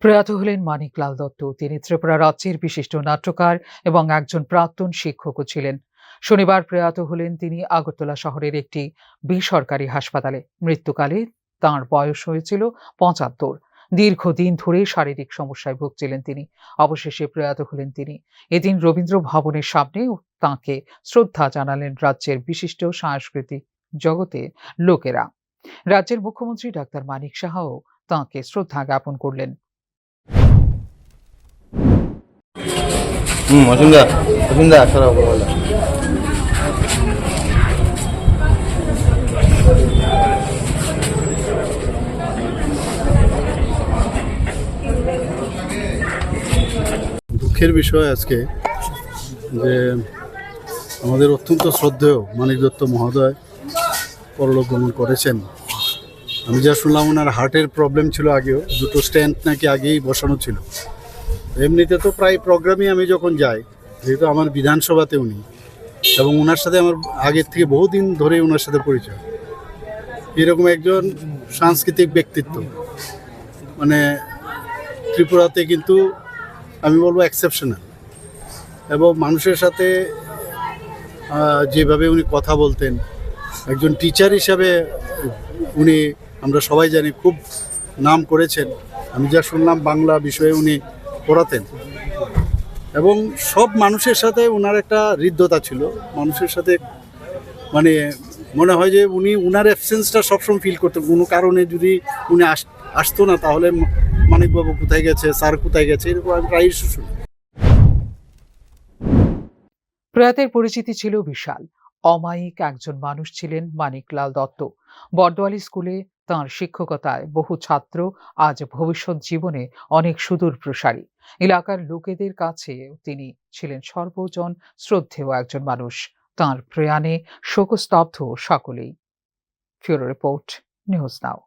প্রয়াত হলেন মানিকলাল দত্ত। তিনি ত্রিপুরা রাজ্যের বিশিষ্ট নাট্যকার এবং একজন প্রাক্তন শিক্ষকও ছিলেন। শনিবার প্রয়াত হলেন তিনি আগরতলা শহরের একটি বেসরকারি হাসপাতালে। মৃত্যুকালে তাঁর বয়স হয়েছিল ৭৫। দীর্ঘদিন ধরে শারীরিক সমস্যায় ভুগছিলেন তিনি। অবশেষে প্রয়াত হলেন তিনি। এদিন রবীন্দ্র ভবনের সামনে তাঁকে শ্রদ্ধা জানালেন রাজ্যের বিশিষ্ট সাংস্কৃতিক জগতের লোকেরা। রাজ্যের মুখ্যমন্ত্রী ডাক্তার মানিক সাহাও তাঁকে শ্রদ্ধা জ্ঞাপন করলেন। অসুবিধা অসুবিধা আসলে বলা দুঃখের বিষয় আজকে যে আমাদের অত্যন্ত শ্রদ্ধেয় মানিক দত্ত মহোদয় পরলোক গমন করেছেন। আমি যা শুনলাম ওনার হার্টের প্রবলেম ছিল, আগেও দুটো স্ট্যান্ড নাকি আগেই বসানো ছিল। এমনিতে তো প্রায় প্রোগ্রামে আমি যখন যাই, যেহেতু আমার বিধানসভাতে উনি, এবং ওনার সাথে আমার আগের থেকে বহুদিন ধরে ওনার সাথে পরিচয়। এরকম একজন সাংস্কৃতিক ব্যক্তিত্ব মানে ত্রিপুরাতে কিন্তু আমি বলবো এক্সেপশনাল, এবং মানুষের সাথে যেভাবে উনি কথা বলতেন, একজন টিচার হিসাবে উনি, আমরা সবাই জানি, খুব নাম করেছেন। আমি যা শুনলাম বাংলা বিষয়ে উনি পড়াতেন, এবং সব মানুষের সাথে ওনার একটা হৃদ্যতা ছিল। মানুষের সাথে মানে মনে হয় যে উনি ওনার অ্যাবসেন্সটা সবসময় ফিল করতেন। কোনো কারণে যদি উনি আসতো না, তাহলে মানিকবাবু কোথায় গেছে, স্যার কোথায় গেছে, এরকম আমি প্রায়ই শুনি। প্রয়াতের পরিচিতি ছিল বিশাল। অমায়িক একজন মানুষ ছিলেন মানিকলাল দত্ত। বর্দোয়ালি স্কুলে তাঁর শিক্ষকতায় বহু ছাত্র আজ ভবিষ্যৎ জীবনে অনেক সুদূর প্রসারী। এলাকার লোকেদের কাছে তিনি ছিলেন সর্বজন শ্রদ্ধেয় একজন মানুষ। তাঁর প্রয়াণে শোকস্তব্ধ সকলেই। ফিউরো রিপোর্ট, নিউজ নাও।